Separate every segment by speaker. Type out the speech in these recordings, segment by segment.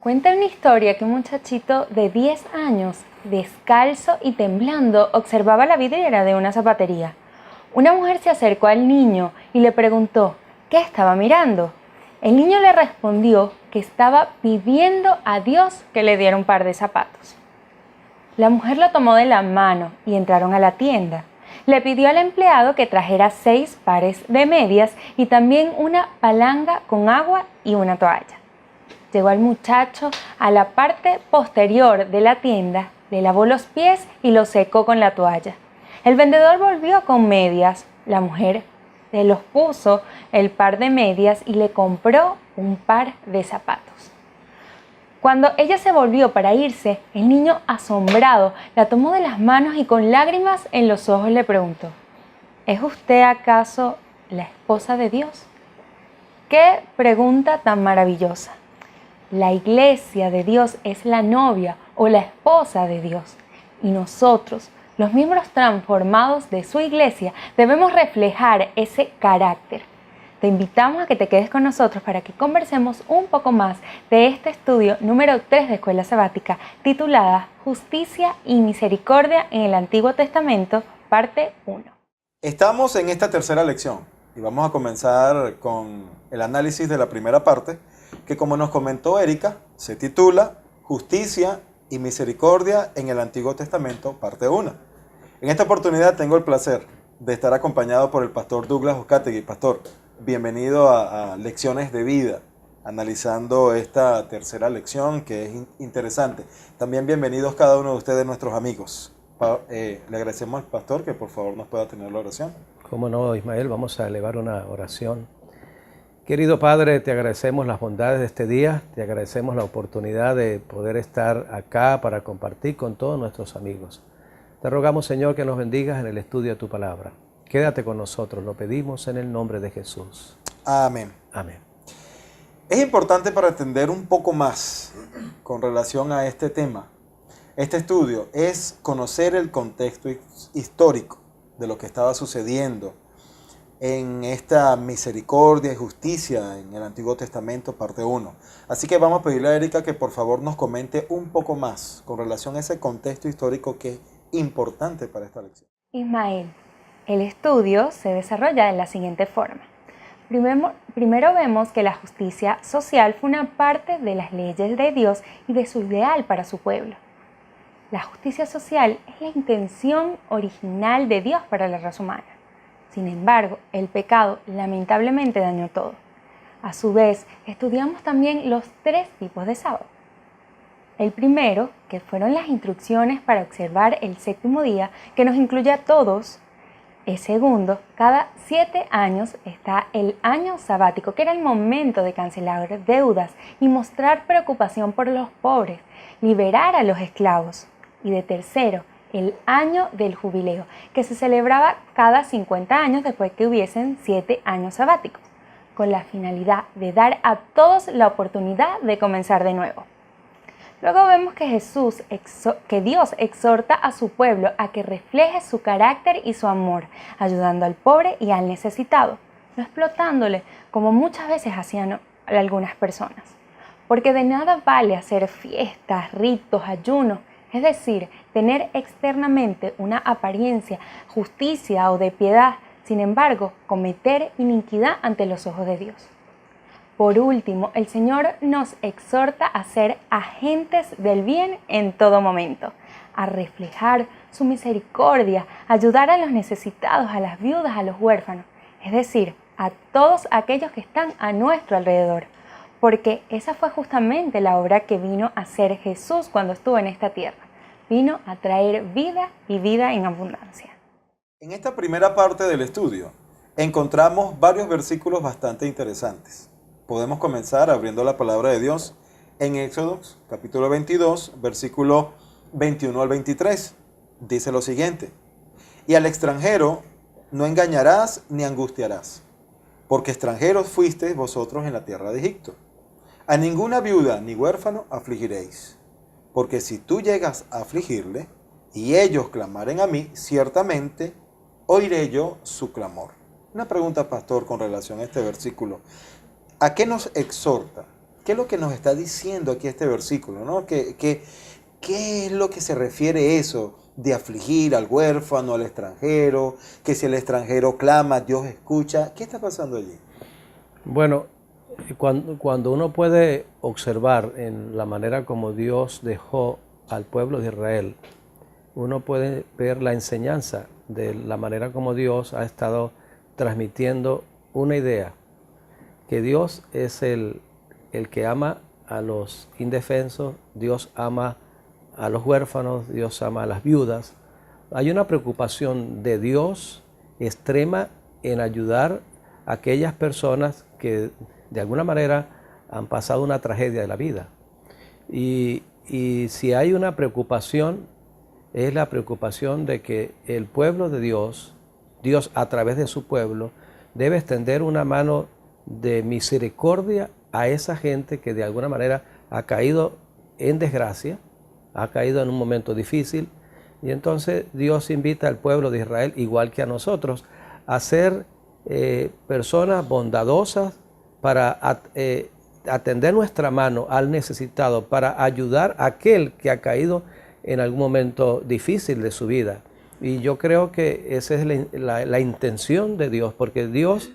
Speaker 1: Cuenta una historia que un muchachito de 10 años, descalzo y temblando, observaba la vidriera de una zapatería. Una mujer se acercó al niño y le preguntó qué estaba mirando. El niño le respondió que estaba pidiendo a Dios que le diera un par de zapatos. La mujer lo tomó de la mano y entraron a la tienda. Le pidió al empleado que trajera 6 pares de medias y también una palanga con agua y una toalla. Llegó al muchacho a la parte posterior de la tienda, le lavó los pies y los secó con la toalla. El vendedor volvió con medias. La mujer le los puso el par de medias y le compró un par de zapatos. Cuando ella se volvió para irse, el niño, asombrado, la tomó de las manos y con lágrimas en los ojos le preguntó: ¿es usted acaso la esposa de Dios? ¡Qué pregunta tan maravillosa! La iglesia de Dios es la novia o la esposa de Dios. Y nosotros, los miembros transformados de su iglesia, debemos reflejar ese carácter. Te invitamos a que te quedes con nosotros para que conversemos un poco más de este estudio número 3 de Escuela Sabática, titulada Justicia y Misericordia en el Antiguo Testamento, parte 1.
Speaker 2: Estamos en esta tercera lección y vamos a comenzar con el análisis de la primera parte, que, como nos comentó Erika, se titula Justicia y Misericordia en el Antiguo Testamento, parte 1. En esta oportunidad tengo el placer de estar acompañado por el pastor Douglas Oscategui. Pastor, bienvenido a Lecciones de Vida, analizando esta tercera lección que es interesante. También bienvenidos cada uno de ustedes, nuestros amigos. Le agradecemos al pastor que por favor nos pueda tener la oración.
Speaker 3: Cómo no, Ismael, vamos a elevar una oración. Querido Padre, te agradecemos las bondades de este día, te agradecemos la oportunidad de poder estar acá para compartir con todos nuestros amigos. Te rogamos, Señor, que nos bendigas en el estudio de tu palabra. Quédate con nosotros, lo pedimos en el nombre de Jesús.
Speaker 2: Amén.
Speaker 3: Amén.
Speaker 2: Es importante para entender un poco más con relación a este tema, este estudio, es conocer el contexto histórico de lo que estaba sucediendo en esta misericordia y justicia en el Antiguo Testamento, parte 1. Así que vamos a pedirle a Erika que por favor nos comente un poco más con relación a ese contexto histórico que es importante para esta lección.
Speaker 1: Ismael, el estudio se desarrolla de la siguiente forma. Primero vemos que la justicia social fue una parte de las leyes de Dios y de su ideal para su pueblo. La justicia social es la intención original de Dios para la raza humana. Sin embargo, el pecado lamentablemente dañó todo. A su vez, estudiamos también los 3 tipos de sábado. El primero, que fueron las instrucciones para observar el 7º día, que nos incluye a todos. El segundo, cada 7 años está el año sabático, que era el momento de cancelar deudas y mostrar preocupación por los pobres, liberar a los esclavos. Y de tercero, el año del jubileo, que se celebraba cada 50 años después que hubiesen 7 años sabáticos, con la finalidad de dar a todos la oportunidad de comenzar de nuevo. Luego vemos que Dios exhorta a su pueblo a que refleje su carácter y su amor, ayudando al pobre y al necesitado, no explotándole como muchas veces hacían algunas personas. Porque de nada vale hacer fiestas, ritos, ayunos, es decir, tener externamente una apariencia, justicia o de piedad, sin embargo, cometer iniquidad ante los ojos de Dios. Por último, el Señor nos exhorta a ser agentes del bien en todo momento, a reflejar su misericordia, ayudar a los necesitados, a las viudas, a los huérfanos, es decir, a todos aquellos que están a nuestro alrededor. Porque esa fue justamente la obra que vino a hacer Jesús cuando estuvo en esta tierra. Vino a traer vida y vida en abundancia.
Speaker 2: En esta primera parte del estudio encontramos varios versículos bastante interesantes. Podemos comenzar abriendo la palabra de Dios en Éxodo, capítulo 22, versículo 21 al 23. Dice lo siguiente: y al extranjero no engañarás ni angustiarás, porque extranjeros fuisteis vosotros en la tierra de Egipto. A ninguna viuda ni huérfano afligiréis, porque si tú llegas a afligirle y ellos clamaren a mí, ciertamente oiré yo su clamor. Una pregunta, pastor, con relación a este versículo. ¿A qué nos exhorta ¿Qué es lo que nos está diciendo aquí este versículo, ¿no? ¿Qué es lo que se refiere eso de afligir al huérfano, al extranjero? Que si el extranjero clama, Dios escucha. ¿Qué está pasando allí?
Speaker 3: Bueno, cuando uno puede observar en la manera como Dios dejó al pueblo de Israel, uno puede ver la enseñanza de la manera como Dios ha estado transmitiendo una idea, que Dios es el que ama a los indefensos, Dios ama a los huérfanos, Dios ama a las viudas. Hay una preocupación de Dios extrema en ayudar a aquellas personas que de alguna manera han pasado una tragedia de la vida. Y si hay una preocupación, es la preocupación de que el pueblo de Dios, Dios a través de su pueblo, debe extender una mano de misericordia a esa gente que de alguna manera ha caído en desgracia, ha caído en un momento difícil, y entonces Dios invita al pueblo de Israel, igual que a nosotros, a ser personas bondadosas para atender nuestra mano al necesitado, para ayudar a aquel que ha caído en algún momento difícil de su vida. Y yo creo que esa es la intención de Dios, porque Dios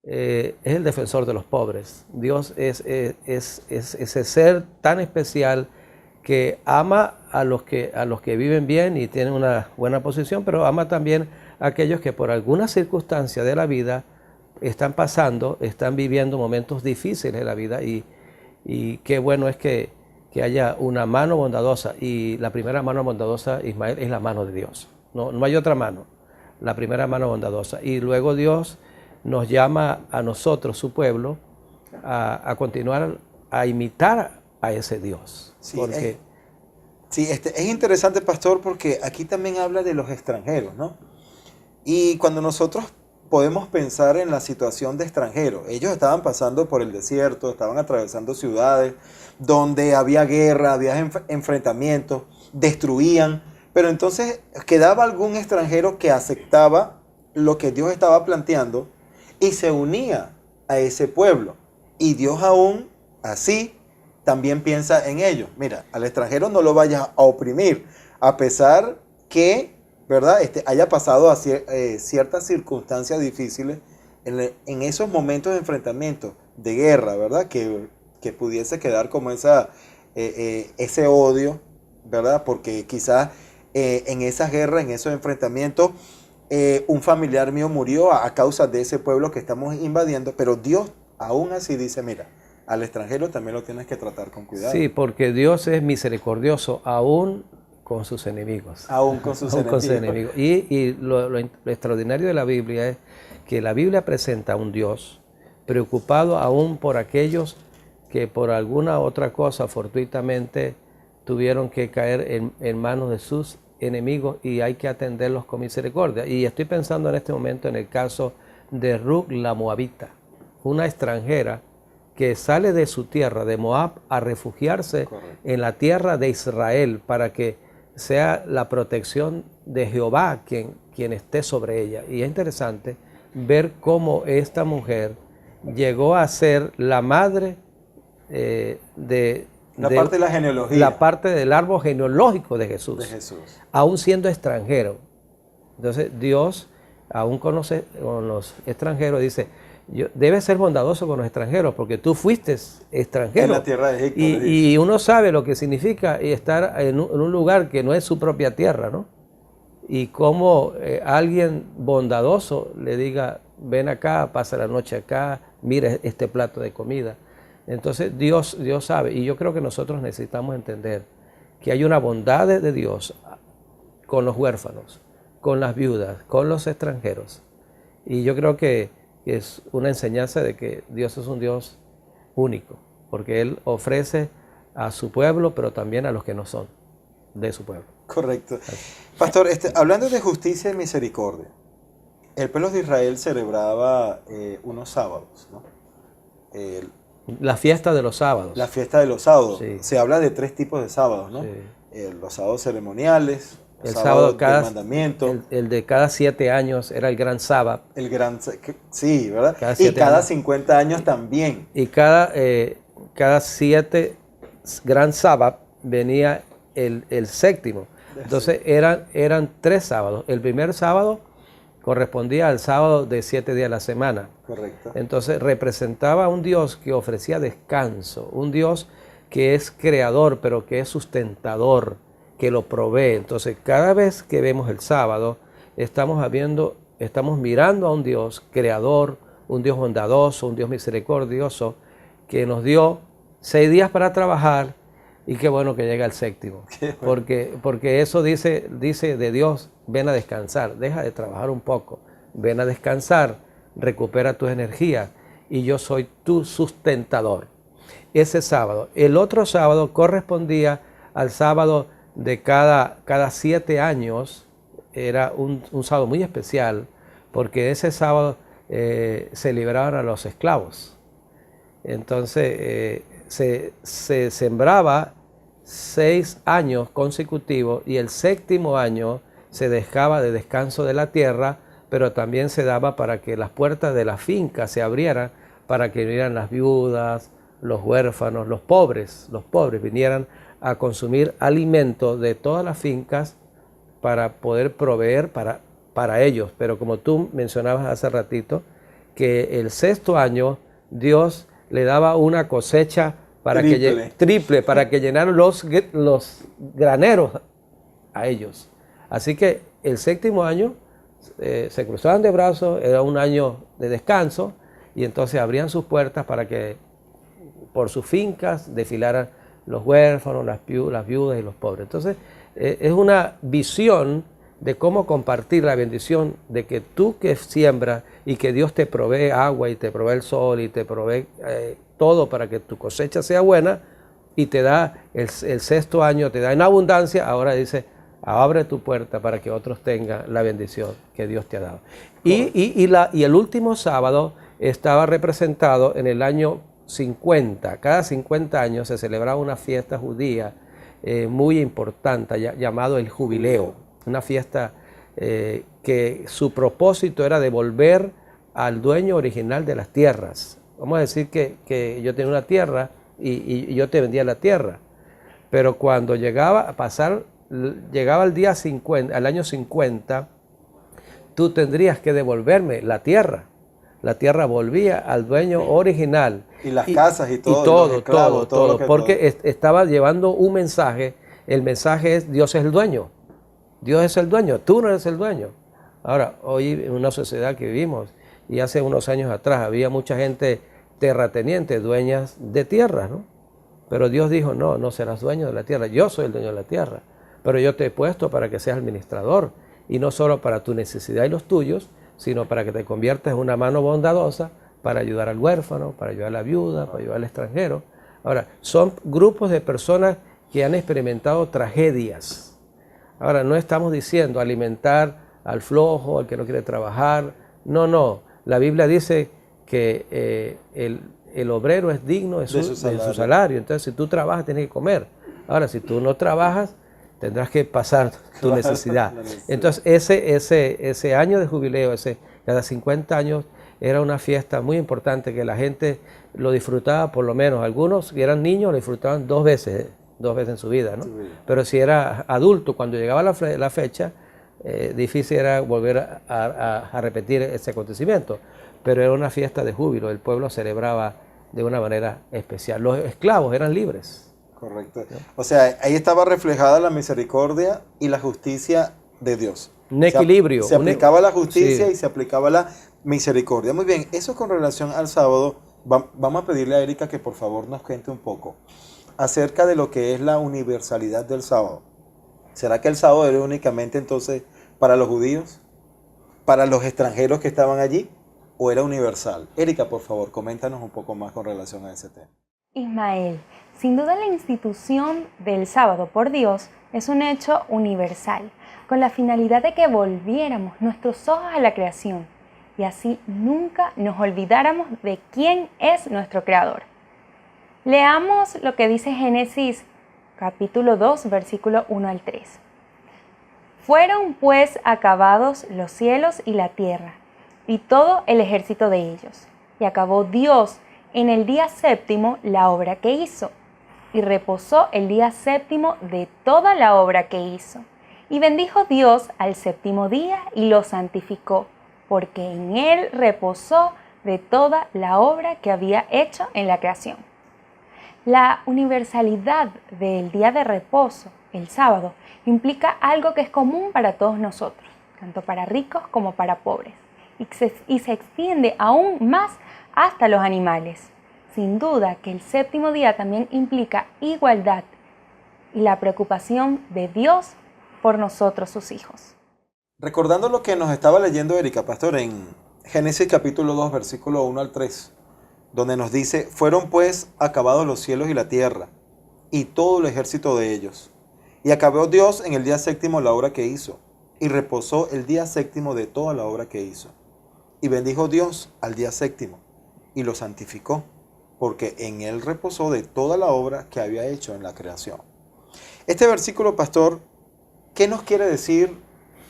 Speaker 3: es el defensor de los pobres. Dios es ese ser tan especial que ama a los que viven bien y tienen una buena posición, pero ama también a aquellos que por alguna circunstancia de la vida están viviendo momentos difíciles de la vida, y qué bueno es que haya una mano bondadosa, y la primera mano bondadosa, Ismael, es la mano de Dios. No hay otra mano, la primera mano bondadosa. Y luego Dios nos llama a nosotros, su pueblo, a continuar a imitar a ese Dios.
Speaker 2: Sí, es interesante, pastor, porque aquí también habla de los extranjeros, ¿no? Y cuando nosotros podemos pensar en la situación de extranjeros, ellos estaban pasando por el desierto, estaban atravesando ciudades donde había guerra, había enfrentamientos, destruían, pero entonces quedaba algún extranjero que aceptaba lo que Dios estaba planteando y se unía a ese pueblo. Y Dios aún así también piensa en ellos. Mira, al extranjero no lo vayas a oprimir, a pesar que, ¿verdad?, haya pasado a ciertas circunstancias difíciles en esos momentos de enfrentamiento, de guerra, ¿verdad?, que pudiese quedar como ese odio, ¿verdad?, porque quizás en esas guerras, en esos enfrentamientos, un familiar mío murió a causa de ese pueblo que estamos invadiendo, pero Dios aún así dice, mira, al extranjero también lo tienes que tratar con cuidado.
Speaker 3: Sí, porque Dios es misericordioso aún con sus enemigos.
Speaker 2: Aún con sus enemigos.
Speaker 3: Y lo extraordinario de la Biblia es que la Biblia presenta a un Dios preocupado aún por aquellos que por alguna otra cosa fortuitamente tuvieron que caer en manos de sus enemigos, y hay que atenderlos con misericordia. Y estoy pensando en este momento en el caso de Ruth la Moabita, una extranjera que sale de su tierra, de Moab, a refugiarse
Speaker 2: Correcto.
Speaker 3: en la tierra de Israel para que sea la protección de Jehová quien esté sobre ella. Y es interesante ver cómo esta mujer llegó a ser la madre
Speaker 2: parte de la genealogía.
Speaker 3: La parte del árbol genealógico de Jesús. Aún siendo extranjero. Entonces Dios, aún con los extranjeros, dice, debes ser bondadoso con los extranjeros, porque tú fuiste extranjero.
Speaker 2: En la tierra de Egipto.
Speaker 3: Y uno sabe lo que significa estar en un lugar que no es su propia tierra, ¿no? Y cómo alguien bondadoso le diga, ven acá, pasa la noche acá, mira este plato de comida. Entonces Dios sabe, y yo creo que nosotros necesitamos entender que hay una bondad de Dios con los huérfanos, con las viudas, con los extranjeros. Y yo creo que es una enseñanza de que Dios es un Dios único, porque Él ofrece a su pueblo, pero también a los que no son de su pueblo.
Speaker 2: Correcto. Pastor, hablando de justicia y misericordia, el pueblo de Israel celebraba unos sábados, ¿no?
Speaker 3: La fiesta de los sábados.
Speaker 2: La fiesta de los sábados.
Speaker 3: Sí.
Speaker 2: Se habla de 3 tipos de sábados, ¿no?
Speaker 3: Sí.
Speaker 2: Los sábados ceremoniales,
Speaker 3: El
Speaker 2: sábado
Speaker 3: sábado
Speaker 2: del mandamiento.
Speaker 3: El de cada 7 años era el gran sábado.
Speaker 2: Sí, ¿verdad?
Speaker 3: Cada
Speaker 2: y
Speaker 3: 7
Speaker 2: cada
Speaker 3: años.
Speaker 2: 50 años también.
Speaker 3: Y cada cada 7 gran sábado venía el séptimo. Entonces eran 3 sábados. El primer sábado correspondía al sábado de 7 días a la semana.
Speaker 2: Correcto.
Speaker 3: Entonces representaba a un Dios que ofrecía descanso, un Dios que es creador, pero que es sustentador, que lo provee. Entonces cada vez que vemos el sábado, estamos mirando a un Dios creador, un Dios bondadoso, un Dios misericordioso, que nos dio 6 días para trabajar, y qué bueno que llega el séptimo. Porque eso dice de Dios: ven a descansar, deja de trabajar un poco, ven a descansar, recupera tus energías, y yo soy tu sustentador. Ese sábado. El otro sábado correspondía al sábado de cada 7 años. Era un sábado muy especial, porque ese sábado se liberaban a los esclavos. Entonces se sembraba 6 años consecutivos, y el séptimo año se dejaba de descanso de la tierra, pero también se daba para que las puertas de la finca se abrieran, para que vinieran las viudas, los huérfanos, los pobres vinieran a consumir alimento de todas las fincas para poder proveer para ellos. Pero como tú mencionabas hace ratito, que el 6º año Dios le daba una cosecha triple para que llenaran los graneros a ellos. Así que el 7º año se cruzaban de brazos, era un año de descanso, y entonces abrían sus puertas para que por sus fincas desfilaran los huérfanos, las viudas y los pobres. Entonces es una visión de cómo compartir la bendición de que tú que siembras, y que Dios te provee agua y te provee el sol y te provee todo para que tu cosecha sea buena, y te da el 6º año, te da en abundancia. Ahora dice: abre tu puerta para que otros tengan la bendición que Dios te ha dado. Y el último sábado estaba representado en el año 50. Cada 50 años se celebraba una fiesta judía muy importante llamado el Jubileo. Una fiesta que su propósito era devolver al dueño original de las tierras. Vamos a decir que yo tenía una tierra y yo te vendía la tierra, pero cuando llegaba el día 50, al año 50, tú tendrías que devolverme la tierra. La tierra volvía al dueño original.
Speaker 2: Y las casas y todo.
Speaker 3: Todo. Porque estaba llevando un mensaje. El mensaje es: Dios es el dueño. Dios es el dueño, tú no eres el dueño. Ahora, hoy en una sociedad que vivimos, y hace unos años atrás había mucha gente terrateniente, dueñas de tierra, ¿no? Pero Dios dijo: no serás dueño de la tierra, yo soy el dueño de la tierra, pero yo te he puesto para que seas administrador, y no solo para tu necesidad y los tuyos, sino para que te conviertas en una mano bondadosa para ayudar al huérfano, para ayudar a la viuda, para ayudar al extranjero. Ahora, son grupos de personas que han experimentado tragedias. Ahora, no estamos diciendo alimentar al flojo, al que no quiere trabajar. No. La Biblia dice que el obrero es digno de su salario. Entonces, si tú trabajas, tienes que comer. Ahora, si tú no trabajas, tendrás que pasar tu necesidad. Entonces, ese año de jubileo, cada 50 años, era una fiesta muy importante que la gente lo disfrutaba, por lo menos. Algunos que eran niños lo disfrutaban 2 veces en su vida, ¿no? Sí. Pero si era adulto, cuando llegaba la fecha, difícil era volver a repetir ese acontecimiento. Pero era una fiesta de júbilo, el pueblo celebraba de una manera especial. Los esclavos eran libres.
Speaker 2: Correcto. O sea, ahí estaba reflejada la misericordia y la justicia de Dios.
Speaker 3: Un equilibrio.
Speaker 2: Se aplicaba la justicia y se aplicaba la misericordia. Muy bien, eso con relación al sábado. Vamos a pedirle a Erika que por favor nos cuente un poco acerca de lo que es la universalidad del sábado. ¿Será que el sábado era únicamente entonces para los judíos? ¿Para los extranjeros que estaban allí? ¿O era universal? Erika, por favor, coméntanos un poco más con relación a ese tema.
Speaker 1: Ismael, sin duda la institución del sábado por Dios es un hecho universal, con la finalidad de que volviéramos nuestros ojos a la creación y así nunca nos olvidáramos de quién es nuestro Creador. Leamos lo que dice Génesis capítulo 2, versículo 1 al 3. Fueron pues acabados los cielos y la tierra, y todo el ejército de ellos. Y acabó Dios en el día séptimo la obra que hizo, y reposó el día séptimo de toda la obra que hizo. Y bendijo Dios al séptimo día y lo santificó, porque en él reposó de toda la obra que había hecho en la creación. La universalidad del día de reposo, el sábado, implica algo que es común para todos nosotros, tanto para ricos como para pobres, y se extiende aún más hasta los animales. Sin duda que el séptimo día también implica igualdad y la preocupación de Dios por nosotros, sus hijos.
Speaker 2: Recordando lo que nos estaba leyendo Erika, pastor, en Génesis capítulo 2, versículo 1 al 3, donde nos dice: fueron pues acabados los cielos y la tierra, y todo el ejército de ellos. Y acabó Dios en el día séptimo la obra que hizo, y reposó el día séptimo de toda la obra que hizo. Y bendijo Dios al día séptimo, y lo santificó, porque en él reposó de toda la obra que había hecho en la creación. Este versículo, pastor, ¿qué nos quiere decir?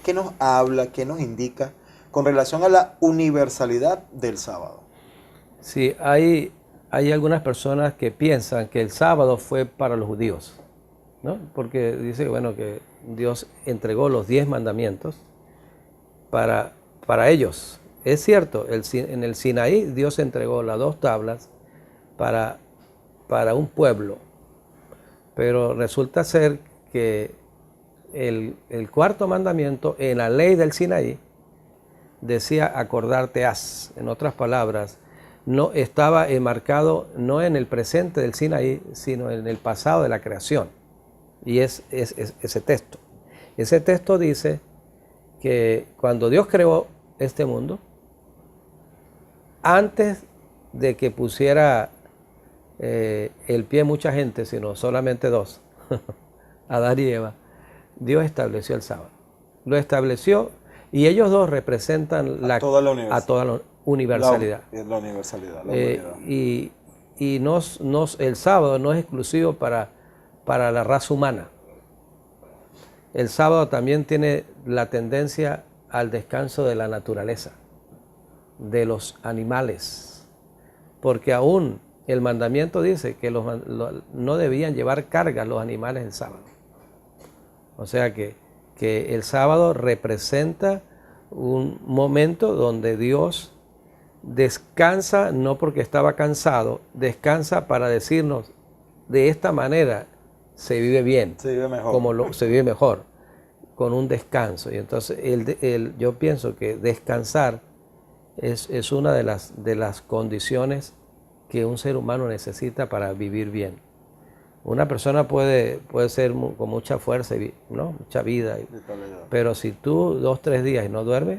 Speaker 2: ¿Qué nos habla? ¿Qué nos indica con relación a la universalidad del sábado?
Speaker 3: Sí, hay algunas personas que piensan que el sábado fue para los judíos, ¿no? Porque dice, bueno, que Dios entregó los 10 mandamientos para ellos. Es cierto, en el Sinaí Dios entregó las 2 tablas para un pueblo, pero resulta ser que el 4.º mandamiento en la ley del Sinaí decía: acordarte has. En otras palabras, no estaba enmarcado no en el presente del Sinaí, sino en el pasado de la creación. Y es ese texto. Ese texto dice que cuando Dios creó este mundo, antes de que pusiera el pie mucha gente, sino solamente 2, Adán y Eva, Dios estableció el sábado. Lo estableció, y ellos 2 representan
Speaker 2: toda la
Speaker 3: universalidad.
Speaker 2: La universalidad, la unidad.
Speaker 3: Y el sábado no es exclusivo para la raza humana. El sábado también tiene la tendencia al descanso de la naturaleza, de los animales, porque aún el mandamiento dice que no debían llevar carga los animales el sábado. O sea que el sábado representa un momento donde Dios descansa, no porque estaba cansado, descansa para decirnos: de esta manera se vive bien,
Speaker 2: se vive mejor.
Speaker 3: Se vive mejor, con un descanso. Y entonces yo pienso que descansar es una de las condiciones que un ser humano necesita para vivir bien. Una persona puede ser con mucha fuerza, ¿no? Mucha vida, pero si tú 2-3 días y no duermes,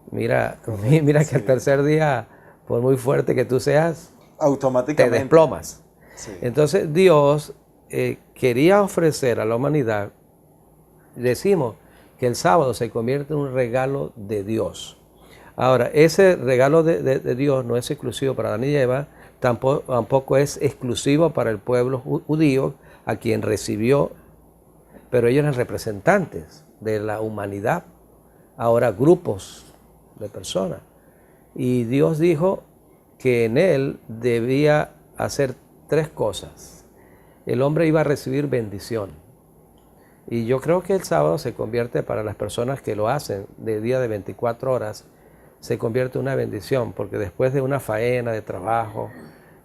Speaker 3: mira que el tercer día, por muy fuerte que tú seas,
Speaker 2: automáticamente
Speaker 3: te desplomas.
Speaker 2: Sí.
Speaker 3: Entonces Dios quería ofrecer a la humanidad, decimos que el sábado se convierte en un regalo de Dios. Ahora, ese regalo de Dios no es exclusivo para Adán y Eva, tampoco es exclusivo para el pueblo judío, a quien recibió, pero ellos eran representantes de la humanidad, ahora grupos de personas. Y Dios dijo que en él debía hacer 3 cosas. El hombre iba a recibir bendición. Y yo creo que el sábado se convierte, para las personas que lo hacen de día de 24 horas, se convierte en una bendición, porque después de una faena de trabajo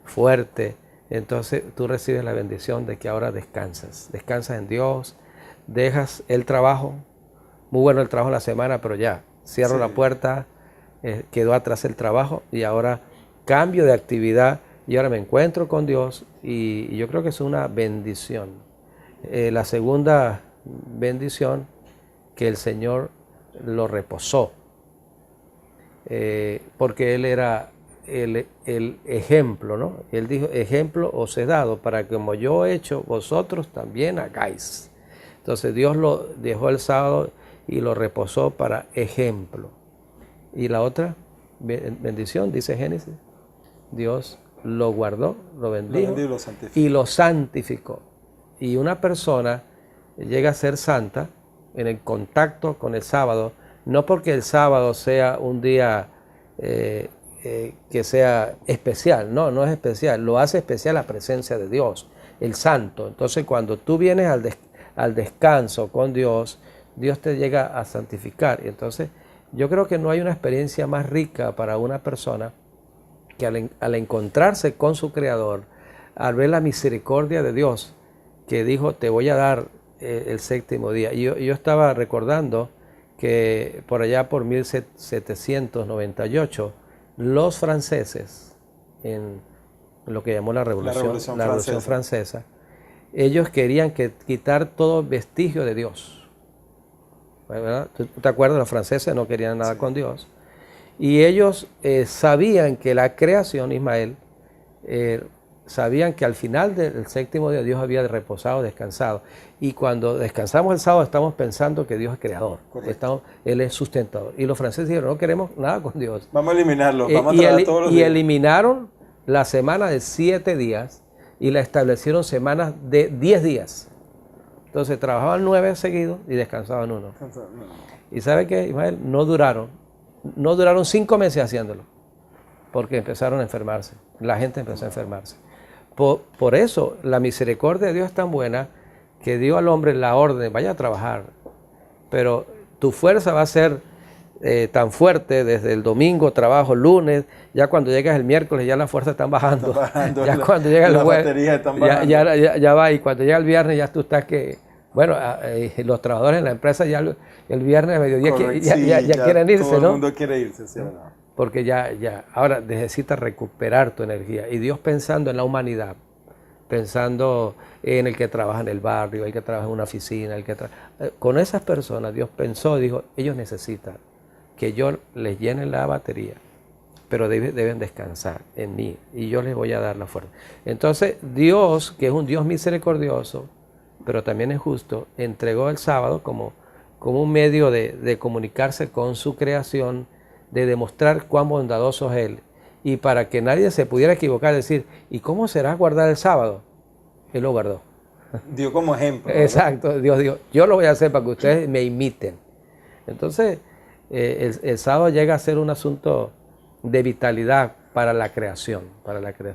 Speaker 3: fuerte, entonces tú recibes la bendición de que ahora descansas en Dios, dejas el trabajo, muy bueno el trabajo en la semana, pero ya, cierro la puerta, quedó atrás el trabajo y ahora cambio de actividad y ahora me encuentro con Dios y yo creo que es una bendición. La segunda bendición, que el Señor lo reposó. Porque él era el ejemplo, ¿no? Él dijo: ejemplo os he dado para que como yo he hecho, vosotros también hagáis. Entonces Dios lo dejó el sábado y lo reposó para ejemplo. Y la otra bendición, dice Génesis, Dios lo guardó, lo bendijo y lo santificó. Y una persona llega a ser santa en el contacto con el sábado, no porque el sábado sea un día que sea especial. No, no es especial. Lo hace especial la presencia de Dios, el Santo. Entonces, cuando tú vienes al descanso con Dios, Dios te llega a santificar. Y entonces, yo creo que no hay una experiencia más rica para una persona que al encontrarse con su Creador, al ver la misericordia de Dios, que dijo, te voy a dar el séptimo día. Y yo estaba recordando que por allá por 1798, los franceses, en lo que llamó la Revolución Francesa, ellos querían quitar todo vestigio de Dios. ¿Verdad? ¿Tú te acuerdas? Los franceses no querían nada con Dios. Y ellos sabían que la creación, Ismael, sabían que al final del séptimo día Dios había reposado, descansado. Y cuando descansamos el sábado estamos pensando que Dios es creador. Él es sustentador. Y los franceses dijeron, no queremos nada con Dios.
Speaker 2: Vamos a eliminarlo. Vamos a trabajar todos los días.
Speaker 3: Y eliminaron la semana de 7 días y la establecieron semanas de 10 días. Entonces trabajaban 9 seguidos y descansaban 1. Y ¿sabe qué, Ismael? No duraron 5 meses haciéndolo, porque empezaron a enfermarse. La gente empezó a enfermarse. Por eso la misericordia de Dios es tan buena que dio al hombre la orden, vaya a trabajar, pero tu fuerza va a ser tan fuerte desde el domingo, trabajo, lunes, ya cuando llegas el miércoles ya las fuerzas están bajando, ya cuando llega el jueves ya va, y cuando llega el viernes ya tú estás que, bueno, los trabajadores en la empresa ya el viernes a mediodía ya quieren irse, ¿no?
Speaker 2: Todo el mundo quiere irse, ¿sí? ¿No?
Speaker 3: Porque ahora necesitas recuperar tu energía. Y Dios pensando en la humanidad, pensando en el que trabaja en el barrio, el que trabaja en una oficina, con esas personas Dios pensó, dijo, ellos necesitan que yo les llene la batería, pero deben descansar en mí y yo les voy a dar la fuerza. Entonces Dios, que es un Dios misericordioso, pero también es justo, entregó el sábado como un medio de comunicarse con su creación, de demostrar cuán bondadoso es Él, y para que nadie se pudiera equivocar, decir, ¿y cómo será guardar el sábado? Él lo guardó.
Speaker 2: Dio como ejemplo.
Speaker 3: Exacto, Dios dijo, yo lo voy a hacer para que ustedes me imiten. Entonces, el sábado llega a ser un asunto de vitalidad para la creación.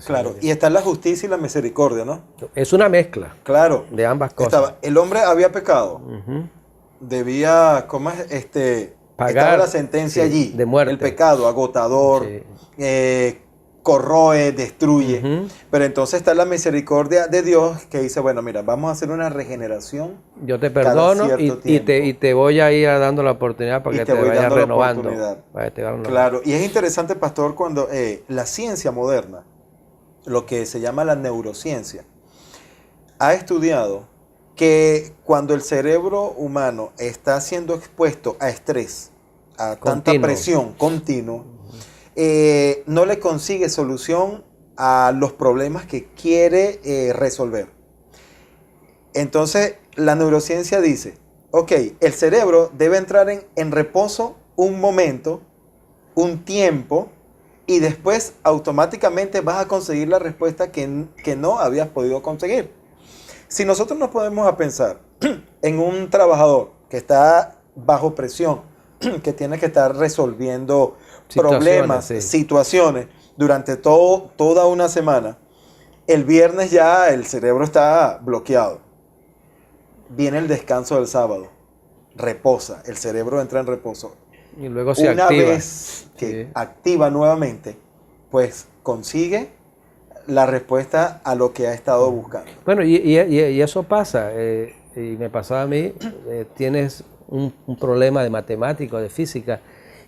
Speaker 2: Claro, y está la justicia y la misericordia, ¿no?
Speaker 3: Es una mezcla,
Speaker 2: claro,
Speaker 3: de ambas cosas.
Speaker 2: El hombre había pecado, debía, pagar, estaba la sentencia allí,
Speaker 3: de muerte.
Speaker 2: El pecado agotador, corroe, destruye, pero entonces está la misericordia de Dios que dice, bueno, mira, vamos a hacer una regeneración.
Speaker 3: Yo te perdono y te voy a ir dando la oportunidad para que te vayas renovando.
Speaker 2: Claro, y es interesante, pastor, cuando la ciencia moderna, lo que se llama la neurociencia, ha estudiado que cuando el cerebro humano está siendo expuesto a estrés, a tanta presión continua, no le consigue solución a los problemas que quiere resolver. Entonces, la neurociencia dice, ok, el cerebro debe entrar en reposo un momento, un tiempo, y después automáticamente vas a conseguir la respuesta que no habías podido conseguir. Si nosotros nos ponemos a pensar en un trabajador que está bajo presión, que tiene que estar resolviendo problemas, situaciones durante toda una semana, el viernes ya el cerebro está bloqueado. Viene el descanso del sábado, reposa, el cerebro entra en reposo.
Speaker 3: Y luego se
Speaker 2: activa. Una vez que
Speaker 3: Sí.
Speaker 2: activa nuevamente, pues consigue la respuesta a lo que ha estado buscando.
Speaker 3: Bueno, y eso pasa, y me pasaba a mí, tienes un problema de matemática, de física,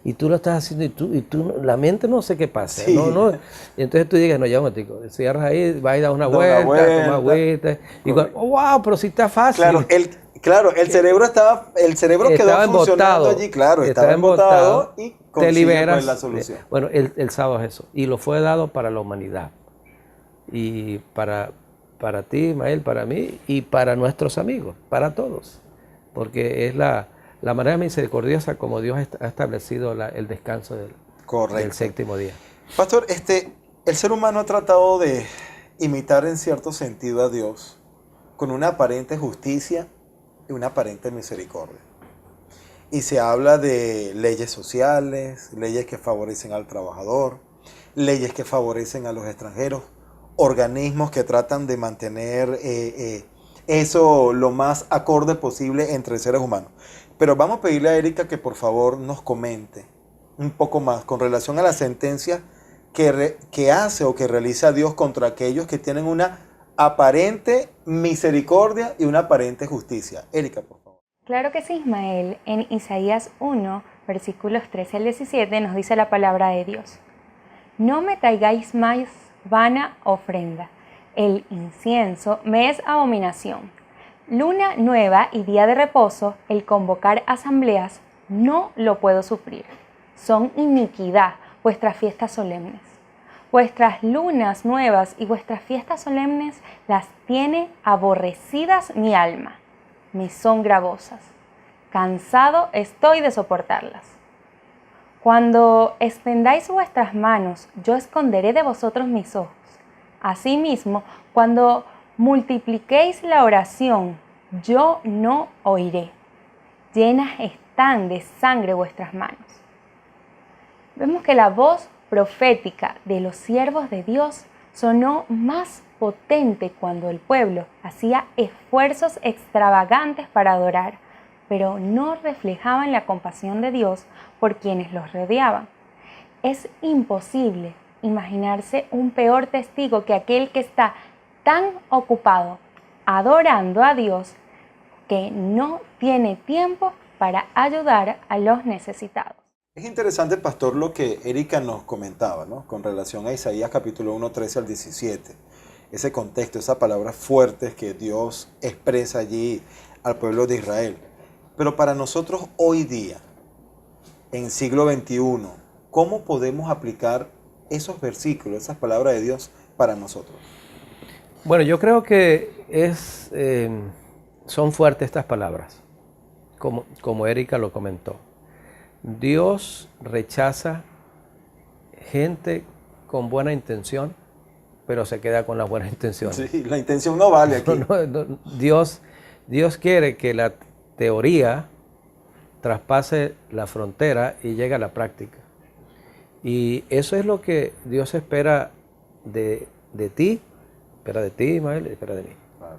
Speaker 3: y tú lo estás haciendo y tú la mente no sé qué pasa,
Speaker 2: Sí.
Speaker 3: ¿no? Y entonces tú digas, no, ya un momentico, cierras ahí, vas a dar una vuelta, toma agüita, y oh, wow, pero si está fácil.
Speaker 2: Claro, el cerebro quedó funcionando allí, claro, estaba embotado y
Speaker 3: te liberas,
Speaker 2: pues la solución.
Speaker 3: Bueno, el sábado es eso, y lo fue dado para la humanidad, y para ti, Ismael, para mí, y para nuestros amigos, para todos, porque es la manera misericordiosa como Dios ha establecido el descanso del séptimo día.
Speaker 2: Pastor, el ser humano ha tratado de imitar en cierto sentido a Dios con una aparente justicia y una aparente misericordia. Y se habla de leyes sociales, leyes que favorecen al trabajador, leyes que favorecen a los extranjeros, organismos que tratan de mantener eso lo más acorde posible entre seres humanos. Pero vamos a pedirle a Erika que por favor nos comente un poco más con relación a la sentencia que hace o que realiza Dios contra aquellos que tienen una aparente misericordia y una aparente justicia. Erika, por favor.
Speaker 1: Claro que sí, Ismael. En Isaías 1, versículos 13 al 17 nos dice la palabra de Dios. No me traigáis más vana ofrenda. El incienso me es abominación. Luna nueva y día de reposo, el convocar asambleas, no lo puedo sufrir. Son iniquidad vuestras fiestas solemnes. Vuestras lunas nuevas y vuestras fiestas solemnes las tiene aborrecidas mi alma. Me son gravosas. Cansado estoy de soportarlas. Cuando extendáis vuestras manos, yo esconderé de vosotros mis ojos. Asimismo, cuando multipliquéis la oración, yo no oiré. Llenas están de sangre vuestras manos. Vemos que la voz profética de los siervos de Dios sonó más potente cuando el pueblo hacía esfuerzos extravagantes para adorar, pero no reflejaban la compasión de Dios por quienes los rodeaban. Es imposible imaginarse un peor testigo que aquel que está tan ocupado adorando a Dios que no tiene tiempo para ayudar a los necesitados.
Speaker 2: Es interesante, pastor, lo que Erika nos comentaba, ¿no? Con relación a Isaías capítulo 1, 13 al 17. Ese contexto, esas palabras fuertes que Dios expresa allí al pueblo de Israel. Pero para nosotros hoy día, en siglo XXI, ¿cómo podemos aplicar esos versículos, esas palabras de Dios para nosotros?
Speaker 3: Bueno, yo creo que son fuertes estas palabras, como Erika lo comentó. Dios rechaza gente con buena intención, pero se queda con las buenas intenciones.
Speaker 2: Sí, la intención no vale aquí.
Speaker 3: Dios quiere que la teoría traspase la frontera y llegue a la práctica. Y eso es lo que Dios espera de ti, espera de ti, Ismael, espera de mí. Claro.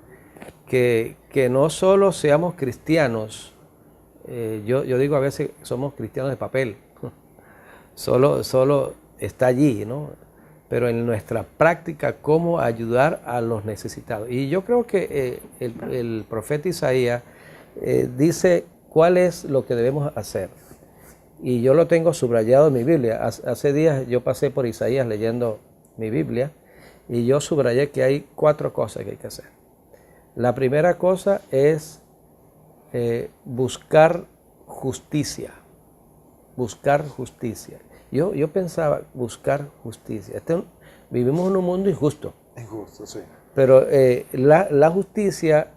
Speaker 3: Que no solo seamos cristianos, yo digo a veces somos cristianos de papel, solo está allí, ¿no? Pero en nuestra práctica, cómo ayudar a los necesitados. Y yo creo que el profeta Isaías dice cuál es lo que debemos hacer. Y yo lo tengo subrayado en mi Biblia. Hace días yo pasé por Isaías leyendo mi Biblia y yo subrayé que hay 4 cosas que hay que hacer. La primera cosa es buscar justicia. Buscar justicia. Yo pensaba buscar justicia. Vivimos en un mundo injusto.
Speaker 2: Injusto, sí.
Speaker 3: Pero la justicia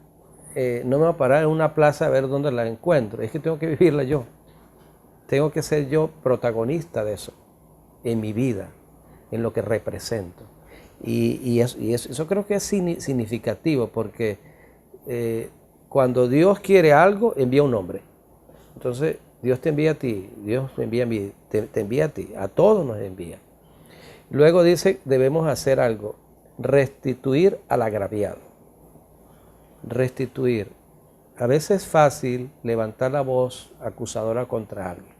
Speaker 3: no me va a parar en una plaza a ver dónde la encuentro. Es que tengo que vivirla yo. Tengo que ser yo protagonista de eso, en mi vida, en lo que represento. Y eso creo que es significativo porque cuando Dios quiere algo, envía un hombre. Entonces, Dios te envía a ti, Dios me envía a mí, te envía a ti, a todos nos envía. Luego dice, debemos hacer algo, restituir al agraviado. Restituir. A veces es fácil levantar la voz acusadora contra alguien.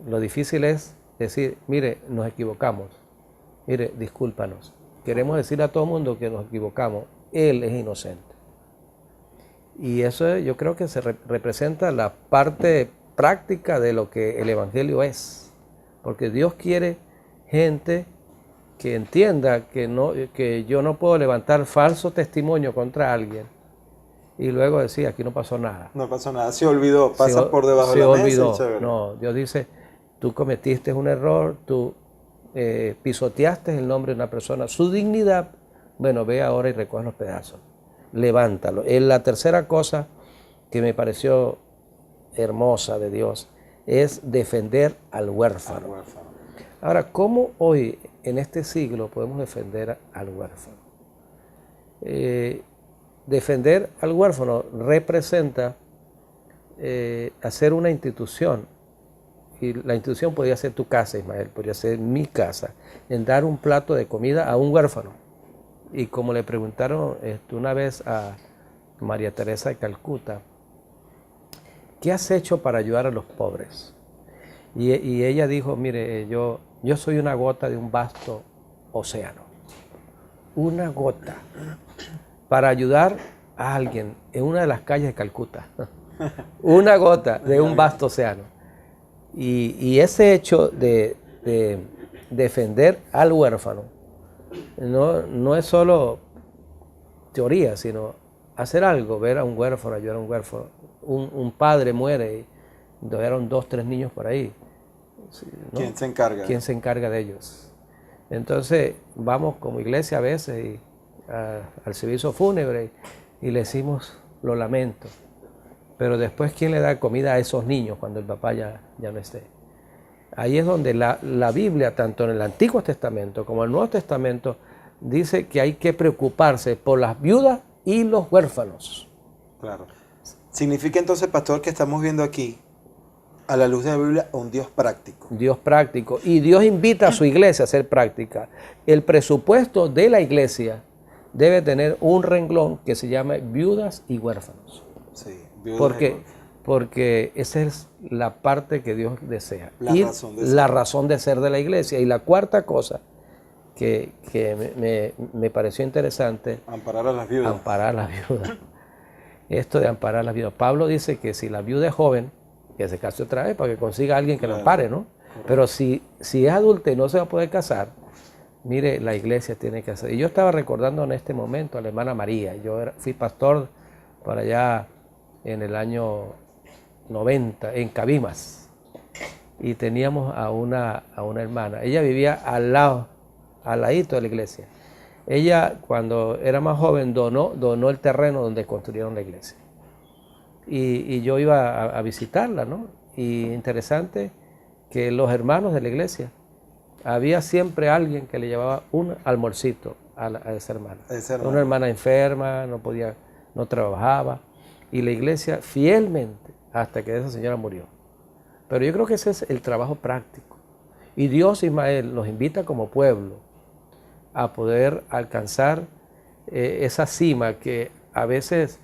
Speaker 3: Lo difícil es decir, mire, nos equivocamos, mire, discúlpanos. Queremos decirle a todo el mundo que nos equivocamos, él es inocente. Y eso yo creo que se representa la parte práctica de lo que el Evangelio es. Porque Dios quiere gente que entienda que yo no puedo levantar falso testimonio contra alguien y luego decir, aquí no pasó nada.
Speaker 2: No pasó nada, se olvidó, pasa por debajo de la mesa.
Speaker 3: Se olvidó. No, Dios dice, tú cometiste un error, tú pisoteaste el nombre de una persona, su dignidad, bueno, ve ahora y recoge los pedazos. Levántalo. La tercera cosa que me pareció hermosa de Dios es defender al huérfano. Ahora, ¿cómo hoy, en este siglo, podemos defender al huérfano? Defender al huérfano representa hacer una institución y la institución podía ser tu casa, Ismael, podría ser mi casa, en dar un plato de comida a un huérfano. Y como le preguntaron una vez a María Teresa de Calcuta, ¿qué has hecho para ayudar a los pobres? Y ella dijo, mire, yo soy una gota de un vasto océano. Una gota para ayudar a alguien en una de las calles de Calcuta. Una gota de un vasto océano. Y ese hecho de defender al huérfano no es solo teoría, sino hacer algo, ver a un huérfano, ayudar a un huérfano. Un padre muere y dejaron 2, 3 niños por ahí. ¿No?
Speaker 2: ¿Quién se encarga?
Speaker 3: ¿Quién se encarga de ellos? Entonces vamos como iglesia a veces al servicio fúnebre y le decimos los lamentos. Pero después, ¿quién le da comida a esos niños cuando el papá ya no esté? Ahí es donde la Biblia, tanto en el Antiguo Testamento como en el Nuevo Testamento, dice que hay que preocuparse por las viudas y los huérfanos.
Speaker 2: Claro. Significa entonces, pastor, que estamos viendo aquí, a la luz de la Biblia, un Dios práctico.
Speaker 3: Dios práctico. Y Dios invita a su iglesia a ser práctica. El presupuesto de la iglesia debe tener un renglón que se llama viudas y huérfanos.
Speaker 2: Sí.
Speaker 3: Porque esa es la parte que Dios desea.
Speaker 2: La
Speaker 3: razón de ser de la iglesia. Y la cuarta cosa que me pareció interesante.
Speaker 2: Amparar a las viudas.
Speaker 3: Amparar a las viudas. Esto de amparar a las viudas. Pablo dice que si la viuda es joven, que se case otra vez para que consiga a alguien que la ampare, ¿no? Pero si es adulta y no se va a poder casar, mire, la iglesia tiene que hacer. Y yo estaba recordando en este momento a la hermana María. Yo fui pastor para allá en el año 90, en Cabimas, y teníamos a una hermana. Ella vivía al ladito de la iglesia. Ella, cuando era más joven, donó el terreno donde construyeron la iglesia. Y yo iba a visitarla, ¿no? Y interesante que los hermanos de la iglesia, había siempre alguien que le llevaba un almuercito a esa hermana. Una hermana enferma, no trabajaba. Y la iglesia fielmente hasta que esa señora murió. Pero yo creo que ese es el trabajo práctico. Y Dios, Ismael, nos invita como pueblo a poder alcanzar esa cima que a veces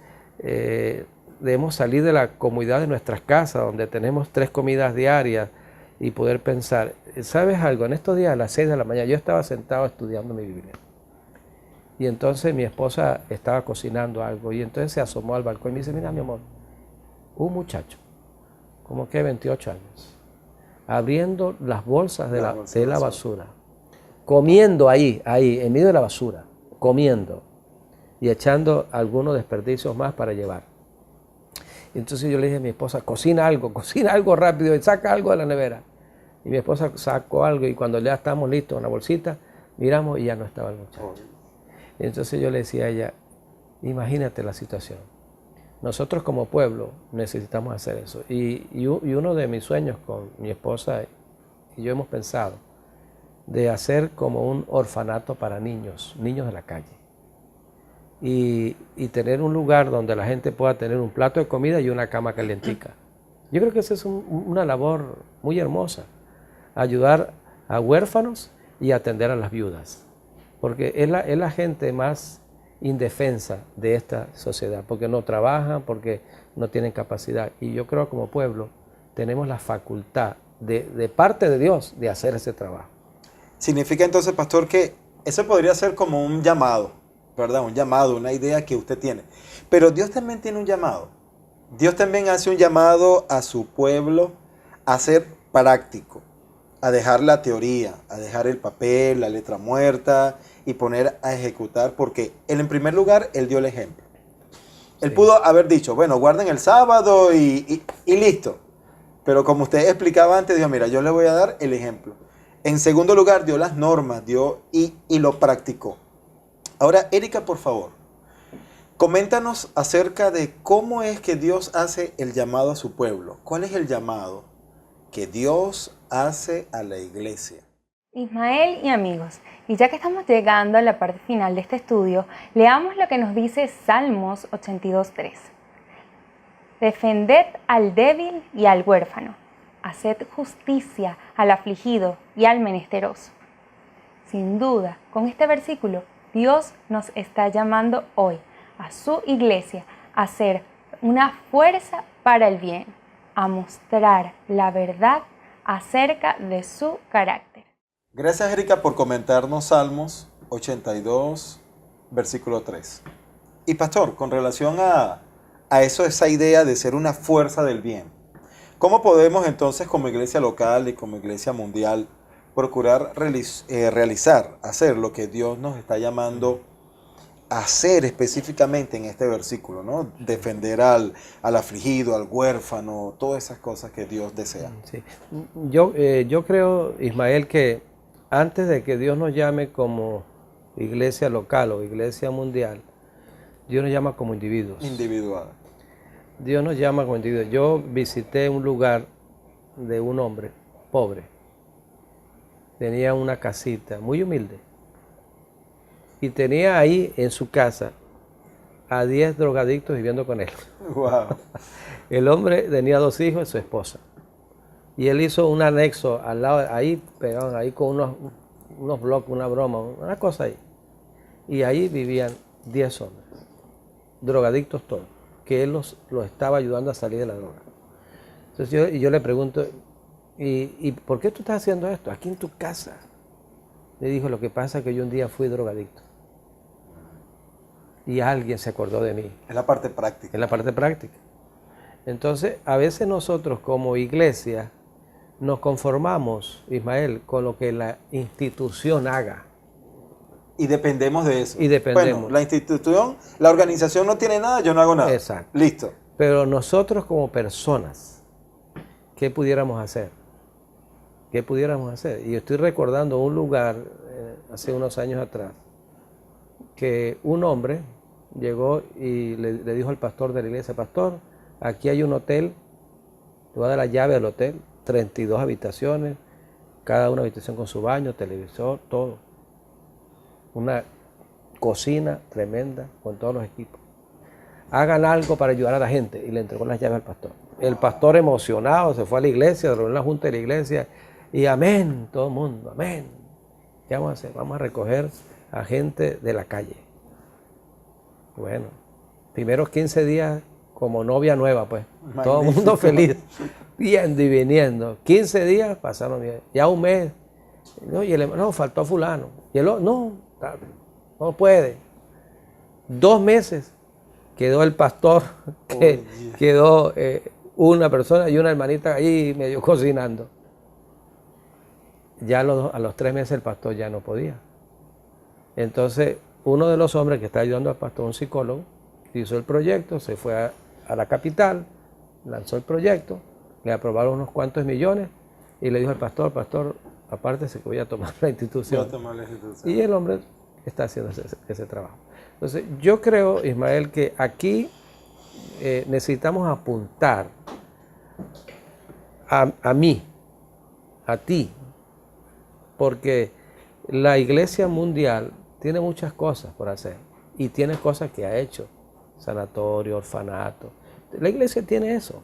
Speaker 3: debemos salir de la comodidad de nuestras casas, donde tenemos 3 comidas diarias, y poder pensar, ¿sabes algo? En estos días a las 6 de la mañana yo estaba sentado estudiando mi Biblia. Y entonces mi esposa estaba cocinando algo y entonces se asomó al balcón y me dice, mira mi amor, un muchacho, como que 28 años, abriendo las bolsas de la basura, comiendo ahí, en medio de la basura, comiendo y echando algunos desperdicios más para llevar. Y entonces yo le dije a mi esposa, cocina algo rápido y saca algo de la nevera. Y mi esposa sacó algo y cuando ya estábamos listos en la bolsita, miramos y ya no estaba el muchacho. Entonces yo le decía a ella, imagínate la situación. Nosotros como pueblo necesitamos hacer eso. Y uno de mis sueños con mi esposa y yo hemos pensado de hacer como un orfanato para niños de la calle. Y tener un lugar donde la gente pueda tener un plato de comida y una cama calientica. Yo creo que esa es una labor muy hermosa. Ayudar a huérfanos y atender a las viudas. Porque es la gente más indefensa de esta sociedad, porque no trabajan, porque no tienen capacidad. Y yo creo que como pueblo tenemos la facultad de parte de Dios de hacer ese trabajo.
Speaker 2: Significa entonces, pastor, que eso podría ser como un llamado, ¿verdad? Un llamado, una idea que usted tiene. Pero Dios también tiene un llamado. Dios también hace un llamado a su pueblo a ser práctico, a dejar la teoría, a dejar el papel, la letra muerta y poner a ejecutar, porque él en primer lugar, él dio el ejemplo. Él pudo haber dicho, bueno, guarden el sábado y listo. Pero como usted explicaba antes, dijo, mira, yo le voy a dar el ejemplo. En segundo lugar, dio las normas, y lo practicó. Ahora, Erika, por favor, coméntanos acerca de cómo es que Dios hace el llamado a su pueblo. ¿Cuál es el llamado que Dios hace a la iglesia?
Speaker 1: Ismael y amigos, y ya que estamos llegando a la parte final de este estudio, leamos lo que nos dice Salmos 82:3. Defended al débil y al huérfano, haced justicia al afligido y al menesteroso. Sin duda, con este versículo, Dios nos está llamando hoy a su iglesia a ser una fuerza para el bien, a mostrar la verdad acerca de su carácter.
Speaker 2: Gracias, Erika, por comentarnos Salmos 82, versículo 3. Y pastor, con relación a eso, esa idea de ser una fuerza del bien, ¿cómo podemos entonces como iglesia local y como iglesia mundial procurar hacer lo que Dios nos está llamando a hacer específicamente en este versículo, ¿no? Defender al afligido, al huérfano, todas esas cosas que Dios desea?
Speaker 3: Sí. Yo creo, Ismael, que antes de que Dios nos llame como iglesia local o iglesia mundial, Dios nos llama como individuos.
Speaker 2: Individual.
Speaker 3: Dios nos llama como individuos. Yo visité un lugar de un hombre pobre. Tenía una casita muy humilde. Y tenía ahí en su casa a 10 drogadictos viviendo con él.
Speaker 2: Wow.
Speaker 3: El hombre tenía 2 hijos y su esposa. Y él hizo un anexo al lado, ahí pegaban, ahí con unos bloques, una broma, una cosa ahí. Y ahí vivían 10 hombres, drogadictos todos, que él los estaba ayudando a salir de la droga. Entonces yo le pregunto, ¿y por qué tú estás haciendo esto aquí en tu casa? Le dijo, lo que pasa es que yo un día fui drogadicto. Y alguien se acordó de mí.
Speaker 2: Es la parte práctica.
Speaker 3: Es la parte práctica. Entonces, a veces nosotros como iglesia nos conformamos, Ismael, con lo que la institución haga.
Speaker 2: Y dependemos de eso.
Speaker 3: Y dependemos.
Speaker 2: Bueno, la institución, la organización no tiene nada, yo no hago nada.
Speaker 3: Exacto.
Speaker 2: Listo.
Speaker 3: Pero nosotros como personas, ¿qué pudiéramos hacer? ¿Qué pudiéramos hacer? Y estoy recordando un lugar, hace unos años atrás, que un hombre llegó y le dijo al pastor de la iglesia, pastor, aquí hay un hotel, le voy a dar la llave al hotel, 32 habitaciones, cada una habitación con su baño, televisor, todo. Una cocina tremenda con todos los equipos. Hagan algo para ayudar a la gente. Y le entregó las llaves al pastor. El pastor emocionado se fue a la iglesia, reunió la junta de la iglesia y amén, todo el mundo, amén. ¿Qué vamos a hacer? Vamos a recoger a gente de la calle. Bueno, primeros 15 días como novia nueva, pues. Magnífico. Todo el mundo feliz, viendo y viniendo. 15 días pasaron bien. Ya un mes. No, y el hermano, no, faltó fulano. Y el otro, no puede. 2 meses quedó el pastor, quedó una persona y una hermanita ahí medio cocinando. Ya a los 3 meses el pastor ya no podía. Entonces, uno de los hombres que está ayudando al pastor, un psicólogo, hizo el proyecto, se fue a la capital, lanzó el proyecto, le aprobaron unos cuantos millones y le dijo al pastor, aparte se que voy a tomar la institución. Y el hombre está haciendo ese trabajo. Entonces, yo creo, Ismael, que aquí necesitamos apuntar a mí, a ti, porque la iglesia mundial tiene muchas cosas por hacer y tiene cosas que ha hecho, sanatorio, orfanato. La iglesia tiene eso.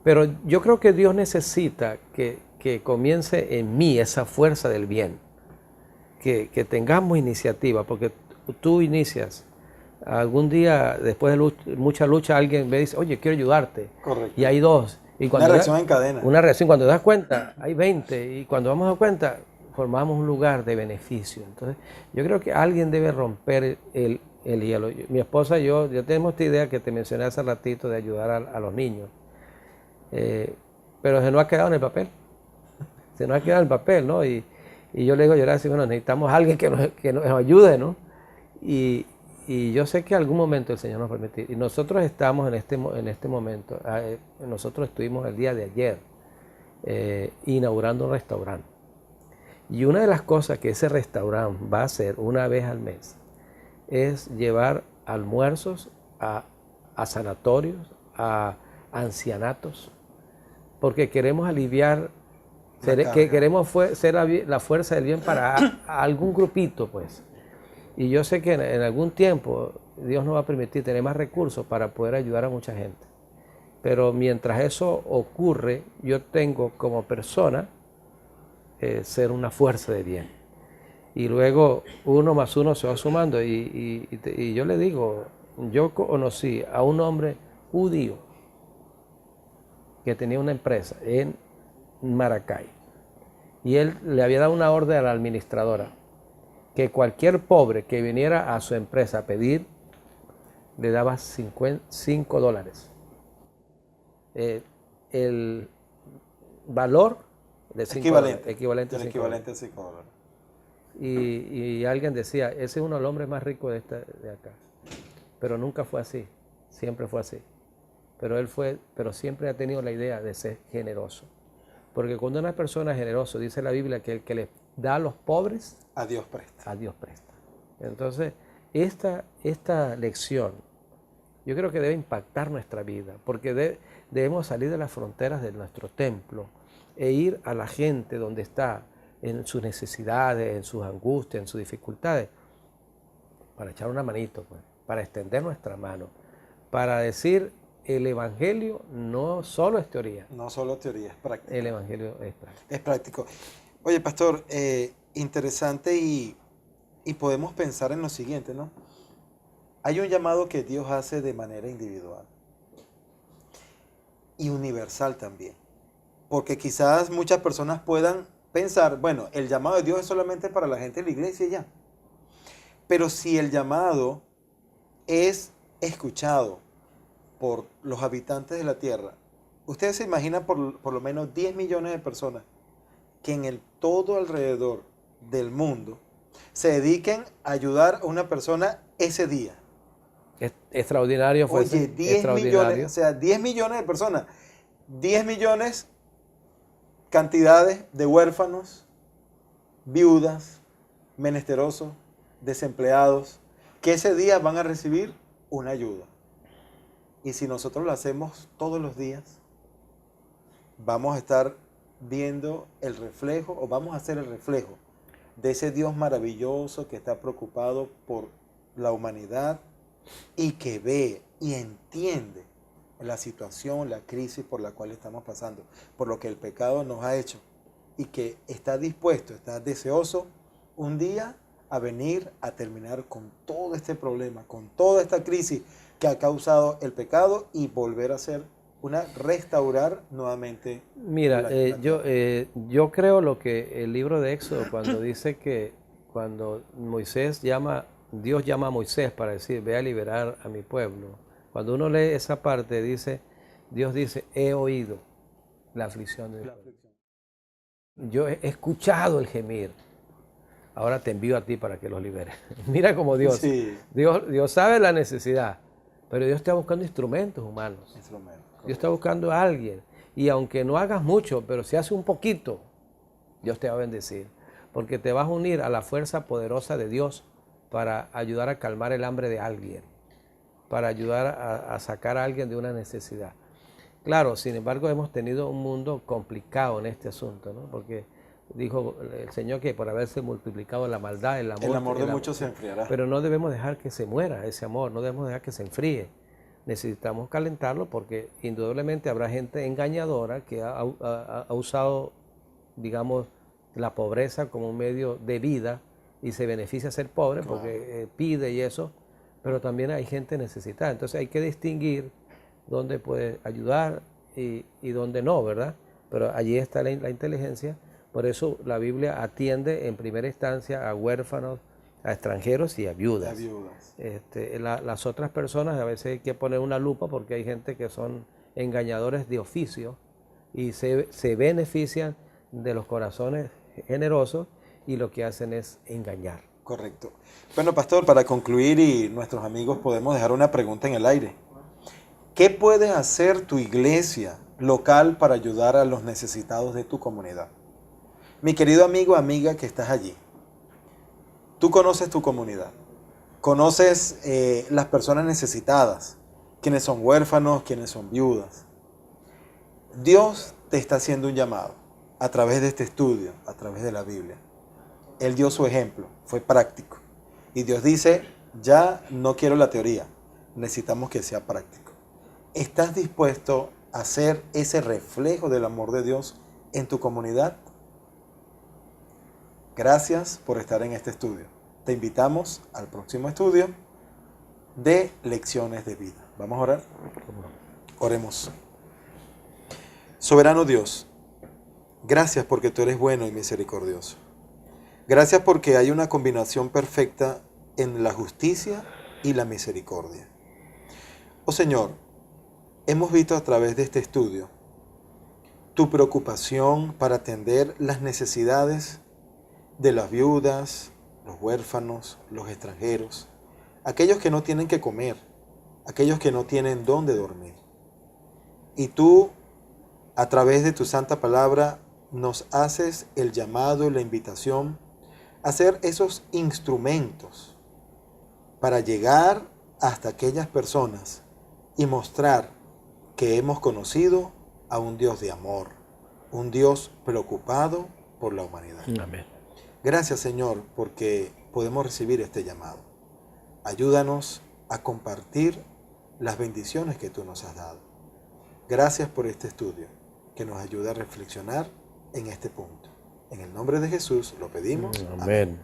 Speaker 3: Pero yo creo que Dios necesita que comience en mí esa fuerza del bien, que tengamos iniciativa, porque tú inicias. Algún día, después de mucha lucha, alguien me dice, oye, quiero ayudarte.
Speaker 2: Correcto.
Speaker 3: Y hay 2. Y
Speaker 2: una reacción en cadena.
Speaker 3: Una reacción, cuando te das cuenta, hay 20. Y cuando vamos a dar cuenta, formamos un lugar de beneficio. Entonces, yo creo que alguien debe romper el hielo. Mi esposa y yo tenemos esta idea que te mencioné hace ratito de ayudar a los niños. Pero se nos ha quedado en el papel. Se nos ha quedado en el papel, ¿no? Y yo le digo, bueno, necesitamos a alguien que nos ayude, ¿no? Y yo sé que algún momento el Señor nos permitirá. Y nosotros estamos en este momento. Nosotros estuvimos el día de ayer inaugurando un restaurante. Y una de las cosas que ese restaurante va a hacer una vez al mes es llevar almuerzos a sanatorios, a ancianatos, porque queremos aliviar, queremos ser la fuerza del bien para algún grupito, pues. Y yo sé que en algún tiempo Dios nos va a permitir tener más recursos para poder ayudar a mucha gente. Pero mientras eso ocurre, yo tengo como persona ser una fuerza de bien. Y luego 1 más 1 se va sumando. Y yo le digo, yo conocí a un hombre judío que tenía una empresa en Maracay. Y él le había dado una orden a la administradora que cualquier pobre que viniera a su empresa a pedir, le daba $5. El valor de $5, equivalente a
Speaker 2: $5.
Speaker 3: Y alguien decía, ese es uno de los hombres más ricos de acá. Pero nunca fue así, siempre fue así. Pero siempre ha tenido la idea de ser generoso. Porque cuando una persona es generosa, dice la Biblia que el que le da a los pobres,
Speaker 2: a Dios presta.
Speaker 3: A Dios presta. Entonces, esta lección, yo creo que debe impactar nuestra vida, porque debemos salir de las fronteras de nuestro templo e ir a la gente donde está, en sus necesidades, en sus angustias, en sus dificultades, para echar una manito, pues, para extender nuestra mano, para decir, el Evangelio no solo es teoría.
Speaker 2: No solo teoría, es práctico.
Speaker 3: El Evangelio es práctico.
Speaker 2: Es práctico. Oye, pastor, interesante y podemos pensar en lo siguiente, ¿no? Hay un llamado que Dios hace de manera individual y universal también. Porque quizás muchas personas puedan pensar, bueno, el llamado de Dios es solamente para la gente de la iglesia y ya. Pero si el llamado es escuchado por los habitantes de la tierra, ustedes se imaginan por lo menos 10 millones de personas que en todo alrededor del mundo se dediquen a ayudar a una persona ese día.
Speaker 3: Extraordinario fue.
Speaker 2: Oye, 10 millones, o sea, 10 millones de personas, 10 millones cantidades de huérfanos, viudas, menesterosos, desempleados, que ese día van a recibir una ayuda. Y si nosotros lo hacemos todos los días, vamos a estar viendo el reflejo, o vamos a hacer el reflejo de ese Dios maravilloso que está preocupado por la humanidad y que ve y entiende la situación, la crisis por la cual estamos pasando, por lo que el pecado nos ha hecho, y que está dispuesto, está deseoso un día a venir a terminar con todo este problema, con toda esta crisis que ha causado el pecado, y volver a ser restaurar nuevamente.
Speaker 3: Mira, yo creo lo que el libro de Éxodo, cuando dice que cuando Dios llama a Moisés para decir, ve a liberar a mi pueblo. Cuando uno lee esa parte, Dios dice, he oído la aflicción de mi pueblo. Yo he escuchado el gemir. Ahora te envío a ti para que los liberes. Mira cómo Dios sabe la necesidad, pero Dios está buscando instrumentos humanos. Dios está buscando a alguien. Y aunque no hagas mucho, pero si haces un poquito, Dios te va a bendecir. Porque te vas a unir a la fuerza poderosa de Dios para ayudar a calmar el hambre de alguien, para ayudar a sacar a alguien de una necesidad. Claro, sin embargo, hemos tenido un mundo complicado en este asunto, ¿no? Porque dijo el Señor que por haberse multiplicado la maldad, el amor
Speaker 2: de muchos se enfriará.
Speaker 3: Pero no debemos dejar que se muera ese amor, no debemos dejar que se enfríe. Necesitamos calentarlo, porque indudablemente habrá gente engañadora que ha usado, digamos, la pobreza como un medio de vida y se beneficia ser pobre porque pide y eso, pero también hay gente necesitada. Entonces hay que distinguir dónde puede ayudar y dónde no, ¿verdad? Pero allí está la inteligencia. Por eso la Biblia atiende en primera instancia a huérfanos, a extranjeros y a viudas. Las otras personas a veces hay que poner una lupa, porque hay gente que son engañadores de oficio y se benefician de los corazones generosos, y lo que hacen es engañar.
Speaker 2: Correcto. Bueno, pastor, para concluir, y nuestros amigos, podemos dejar una pregunta en el aire. ¿Qué puede hacer tu iglesia local para ayudar a los necesitados de tu comunidad? Mi querido amigo, amiga que estás allí, tú conoces tu comunidad, conoces las personas necesitadas, quienes son huérfanos, quienes son viudas. Dios te está haciendo un llamado a través de este estudio, a través de la Biblia. Él dio su ejemplo, fue práctico. Y Dios dice, ya no quiero la teoría, necesitamos que sea práctico. ¿Estás dispuesto a ser ese reflejo del amor de Dios en tu comunidad? Gracias por estar en este estudio. Te invitamos al próximo estudio de Lecciones de Vida. ¿Vamos a orar? Oremos. Soberano Dios, gracias porque tú eres bueno y misericordioso. Gracias porque hay una combinación perfecta en la justicia y la misericordia. Oh Señor, hemos visto a través de este estudio tu preocupación para atender las necesidades de las viudas, los huérfanos, los extranjeros, aquellos que no tienen que comer, aquellos que no tienen dónde dormir. Y tú, a través de tu santa palabra, nos haces el llamado y la invitación a ser esos instrumentos para llegar hasta aquellas personas y mostrar que hemos conocido a un Dios de amor, un Dios preocupado por la humanidad.
Speaker 3: Amén.
Speaker 2: Gracias, Señor, porque podemos recibir este llamado. Ayúdanos a compartir las bendiciones que tú nos has dado. Gracias por este estudio que nos ayuda a reflexionar en este punto. En el nombre de Jesús lo pedimos.
Speaker 3: Amén.